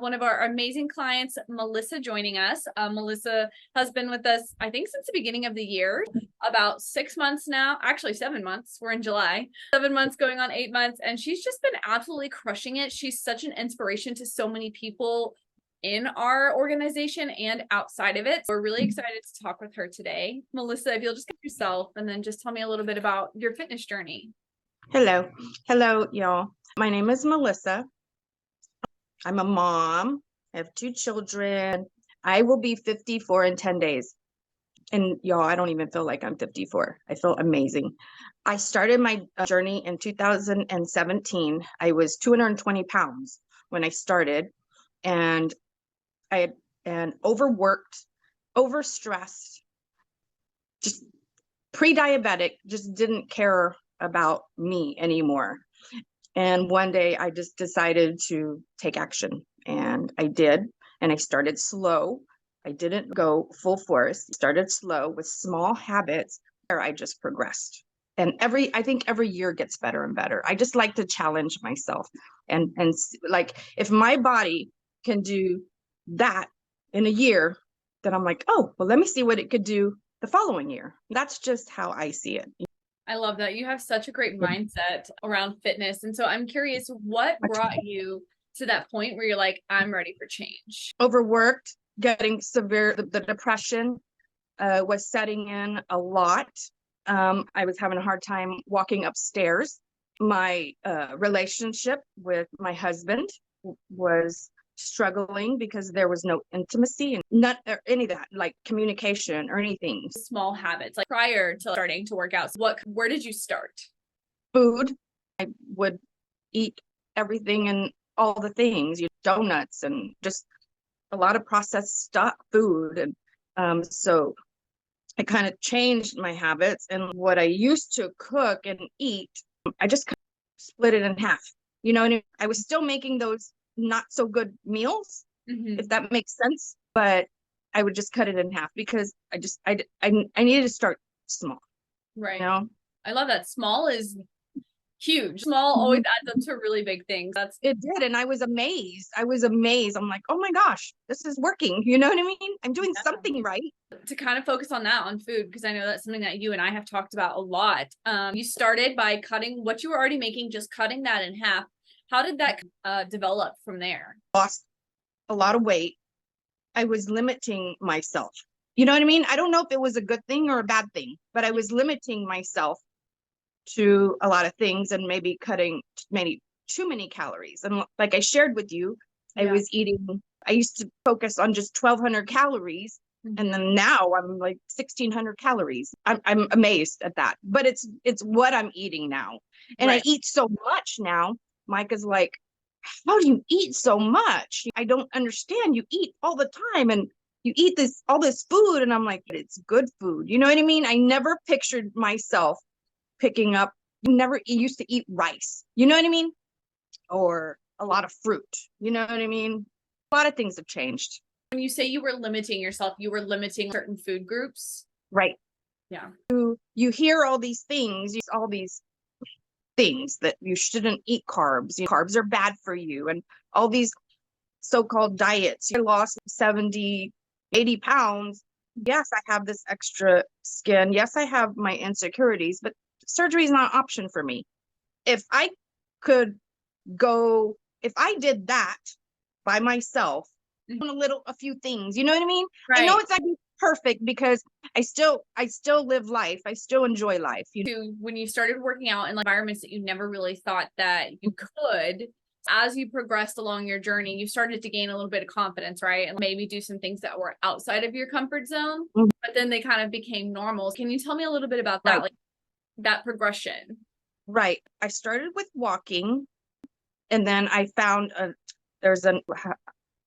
One of our amazing clients, Melissa, joining us. Melissa has been with us, I think, since the beginning of the year, about 6 months now, actually 7 months. We're in July, 7 months going on 8 months, and she's just been absolutely crushing it. She's such an inspiration to so many people in our organization and outside of it. So we're really excited to talk with her today. Melissa, if you'll just get yourself and then just tell me a little bit about your fitness journey. Hello, y'all. My name is Melissa. I'm a mom. I have 2 children. I will be 54 in 10 days. And y'all, I don't even feel like I'm 54. I feel amazing. I started my journey in 2017. I was 220 pounds when I started, and I had overworked, overstressed, just pre-diabetic, just didn't care about me anymore. And one day I just decided to take action, and I did. And I started slow. I didn't go full force. Started slow with small habits where I just progressed. And I think every year gets better and better. I just like to challenge myself. And like, if my body can do that in a year, then I'm like, oh, well, let me see what it could do the following year. That's just how I see it. I love that. You have such a great mindset around fitness. And so I'm curious, what brought you to that point where you're like, I'm ready for change? Overworked, getting severe, the depression was setting in a lot. I was having a hard time walking upstairs. My relationship with my husband was struggling because there was no intimacy and not any of that, like communication or anything. Small habits, like prior to starting to work out. Where did you start? Food. I would eat everything and all the things, donuts and just a lot of processed stuff, food. And so I kind of changed my habits, and what I used to cook and eat, I just kind of split it in half. And I was still making those not so good meals, if that makes sense, but I would just cut it in half because I needed to start small. Right. I love that. Small is huge. Small always adds up to really big things. It did. And I was amazed. I'm like, oh my gosh, this is working. You know what I mean? I'm doing something right. To kind of focus on that, on food, because I know that's something that you and I have talked about a lot. You started by cutting what you were already making, just cutting that in half. How did that develop from there? Lost a lot of weight. I was limiting myself. You know what I mean? I don't know if it was a good thing or a bad thing, but I was limiting myself to a lot of things and maybe cutting too many calories. And like I shared with you, I used to focus on just 1,200 calories. And then now I'm like 1,600 calories. I'm amazed at that, but it's what I'm eating now. And I eat so much now. Micah's like, how do you eat so much? I don't understand. You eat all the time and you eat all this food. And I'm like, it's good food. You know what I mean? I never pictured myself picking up, never used to eat rice. You know what I mean? Or a lot of fruit. You know what I mean? A lot of things have changed. When you say you were limiting yourself, you were limiting certain food groups? Right. Yeah. You hear all these things that you shouldn't eat carbs. Carbs are bad for you. And all these so-called diets. You lost 70, 80 pounds. Yes, I have this extra skin. Yes, I have my insecurities, but surgery is not an option for me. If I did that by myself, a few things, you know what I mean? Right. I know it's not perfect because I still live life. I still enjoy life. When you started working out in environments that you never really thought that you could, as you progressed along your journey, you started to gain a little bit of confidence, right? And maybe do some things that were outside of your comfort zone, but then they kind of became normal. Can you tell me a little bit about that, like that progression? Right. I started with walking, and then I found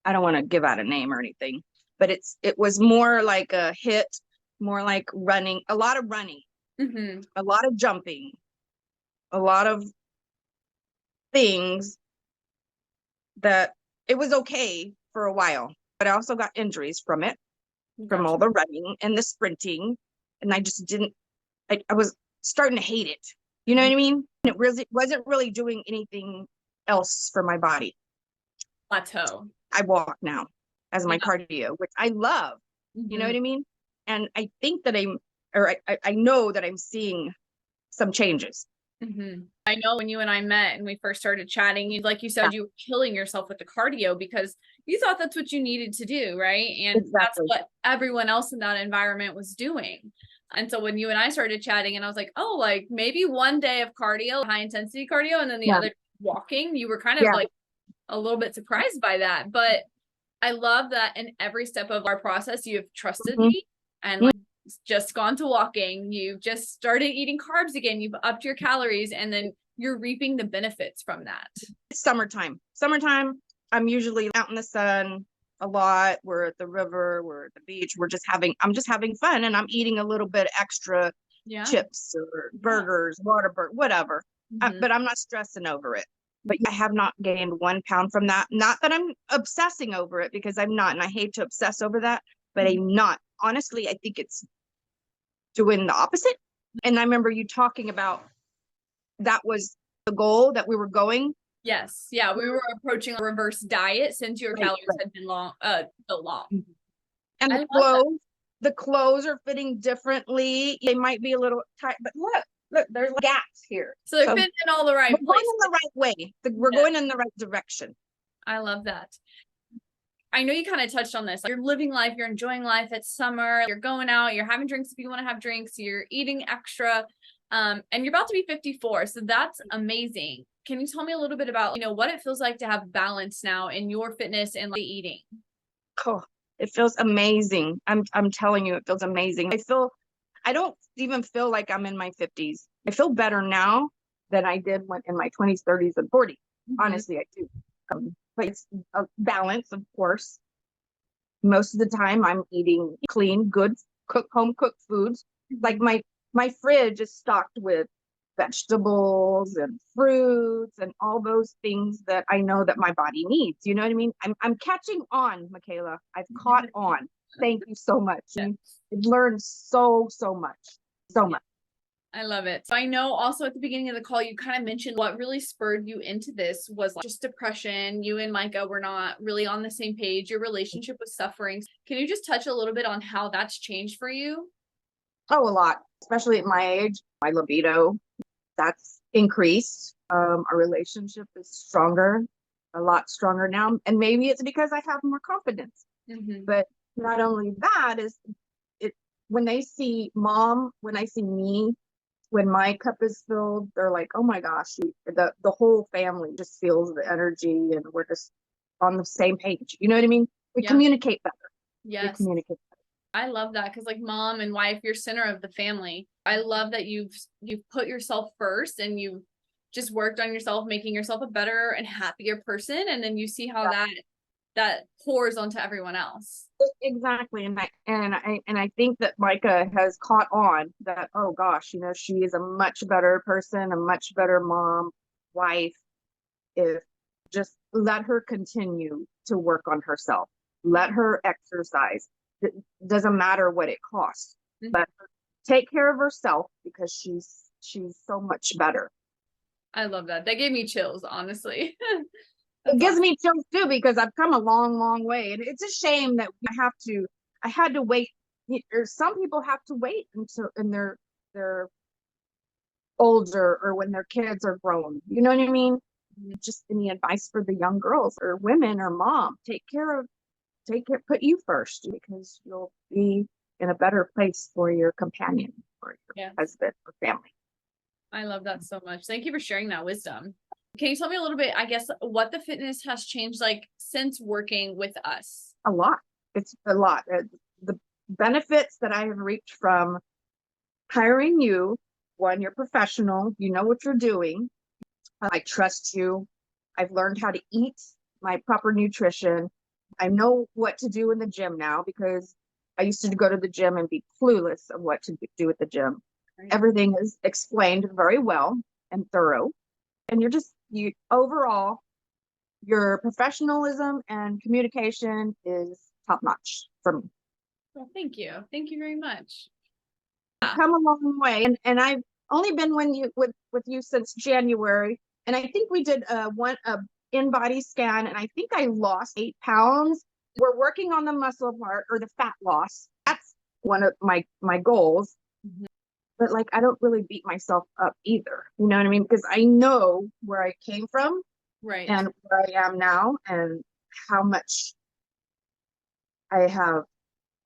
I don't want to give out a name or anything, but it was more like a HIIT, more like running, a lot of running, a lot of jumping, a lot of things that it was okay for a while, but I also got injuries from it, from all the running and the sprinting. And I just I was starting to hate it. You know what I mean? It wasn't really doing anything else for my body. Plateau. I walk now as my Yeah. cardio, which I love. You know Mhm. what I mean? And I think that I know that I'm seeing some changes. I know when you and I met and we first started chatting, like you said, you were killing yourself with the cardio because you thought that's what you needed to do, right? And that's Exactly. what everyone else in that environment was doing. And so when you and I started chatting, and I was like, oh, like maybe one day of cardio, high intensity cardio, and then the Yeah. other walking, you were kind of Yeah. like a little bit surprised by that. But I love that in every step of our process, you have trusted Mhm. me and like just gone to walking. You've just started eating carbs again. You've upped your calories, and then you're reaping the benefits from that. It's summertime. Summertime, I'm usually out in the sun a lot. We're at the river, we're at the beach. I'm just having fun, and I'm eating a little bit extra Yeah. chips or burgers, whatever. Mhm. But I'm not stressing over it. But I have not gained 1 pound from that. Not that I'm obsessing over it, because I'm not, and I hate to obsess over that, but Mhm. I'm not. Honestly, I think it's doing the opposite. And I remember you talking about that was the goal that we were going. Yes. Yeah. We were approaching a reverse diet since your Right, calories right. had been so long. And I love that. the clothes are fitting differently. They might be a little tight, but look, there's gaps here. So they're So fitting in all the right we're going places. in the right way. We're Yeah, going in the right direction. I love that. I know you kind of touched on this. Like, you're living life, you're enjoying life. It's summer, you're going out, you're having drinks if you want to have drinks, you're eating extra, and you're about to be 54. So that's amazing. Can you tell me a little bit about, what it feels like to have balance now in your fitness and like eating? Oh, it feels amazing. I'm telling you, it feels amazing. I don't even feel like I'm in my 50s. I feel better now than I did when in my 20s, 30s, and 40s. Mhm. Honestly, I do. But it's a balance, of course. Most of the time I'm eating clean, good, home cooked foods. Like Mhm. my fridge is stocked with vegetables and fruits and all those things that I know that my body needs. You know what I mean? I'm catching on, Michaela. I've caught on. Thank you so much. I've learned so much. So much. I love it. So I know also at the beginning of the call, you kind of mentioned what really spurred you into this was like just depression. You and Micah were not really on the same page. Your relationship was suffering. Can you just touch a little bit on how that's changed for you? Oh, a lot, especially at my age. My libido, that's increased. Our relationship is stronger, a lot stronger now. And maybe it's because I have more confidence. Mm-hmm. But not only that, is it when they see mom, when I see me, when my cup is filled, they're like, oh my gosh, the whole family just feels the energy, and we're just on the same page. You know what I mean? We Yeah. communicate better. We Yes. communicate I love that because like mom and wife, you're center of the family. I love that you've put yourself first and you've just worked on yourself, making yourself a better and happier person. And then you see how better. that pours onto everyone else. Exactly. And I think that Micah has caught on that, oh gosh, she is a much better person, a much better mom, wife, if just let her continue to work on herself. Let her exercise. It doesn't matter what it costs. Mhm. Let her take care of herself, because she's so much better. I love that. That gave me chills, honestly. It That's gives awesome. me chills too, because I've come a long way, and it's a shame that I had to wait. Or some people have to wait until in their older, or when their kids are grown. You know what I mean? Just any advice for the young girls or women or mom: put you first, because you'll be in a better place for your companion, or your Yeah. husband or family. I love that so much. Thank you for sharing that wisdom. Can you tell me a little bit, I guess, what the fitness has changed like since working with us? A lot. It's a lot. The benefits that I have reaped from hiring you: one, you're professional, you know what you're doing. I trust you. I've learned how to eat my proper nutrition. I know what to do in the gym now, because I used to go to the gym and be clueless of what to do at the gym. Right. Everything is explained very well and thorough. And you overall, your professionalism and communication is top notch for me. Well, thank you. Thank you very much. I've come a long way, and I've only been with you since January, and I think we did in-body scan, and I think I lost 8 pounds. We're working on the muscle part or the fat loss. That's one of my goals. Mhm. But like, I don't really beat myself up either. You know what I mean? Because I know where I came from Right. and where I am now and how much I have,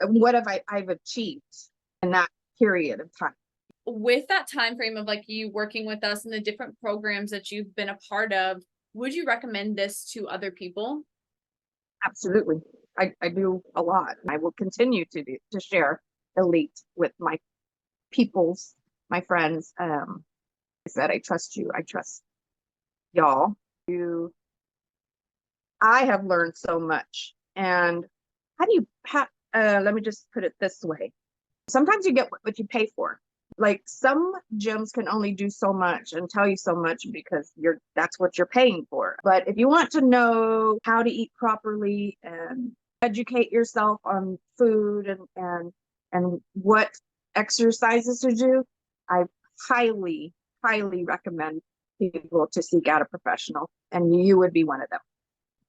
what have I've achieved in that period of time. With that time frame of like you working with us and the different programs that you've been a part of, would you recommend this to other people? Absolutely. I do a lot. I will continue to share Elite with my peoples, my friends. I said, I trust you. I trust y'all. I have learned so much. And let me just put it this way. Sometimes you get what you pay for. Like some gyms can only do so much and tell you so much because that's what you're paying for. But if you want to know how to eat properly and educate yourself on food and what exercises to do, I highly, highly recommend people to seek out a professional, and you would be one of them.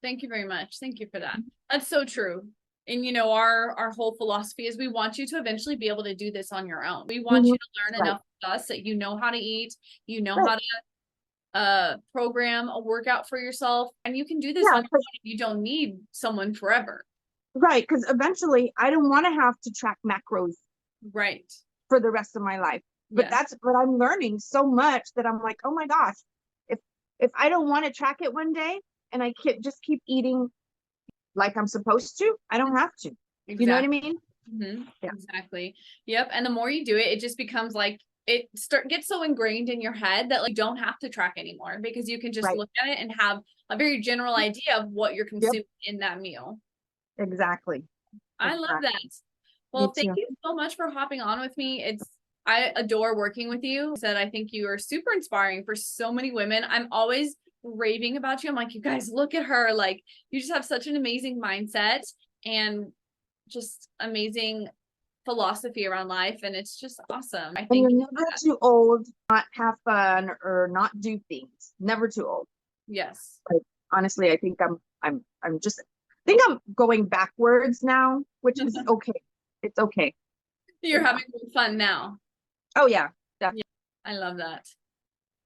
Thank you very much. Thank you for that. That's so true. And you know, our whole philosophy is we want you to eventually be able to do this on your own. We want you to learn enough with us that you know how to eat, you know how to program a workout for yourself, and you can do this on your own if you don't need someone forever. Right, because eventually I don't want to have to track macros right for the rest of my life. But but I'm learning so much that I'm like, oh my gosh, if I don't want to track it one day and I just keep eating like I'm supposed to, I don't have to. Exactly. You know what I mean? Mm-hmm. Yeah. Exactly. Yep. And the more you do it, it just becomes like gets so ingrained in your head that like you don't have to track anymore because you can just look at it and have a very general idea of what you're consuming in that meal. Exactly. I love that. Well, thank you so much for hopping on with me. I adore working with you. I think you are super inspiring for so many women. I'm always raving about you. I'm like, you guys, look at her. Like, you just have such an amazing mindset and just amazing philosophy around life. And it's just awesome. I think you're never too old to not have fun or not do things. Never too old. Yes. Like, honestly, I think I'm just, I think I'm going backwards now, which is okay. It's okay. You're having fun now. Oh yeah, definitely. Yeah, I love that.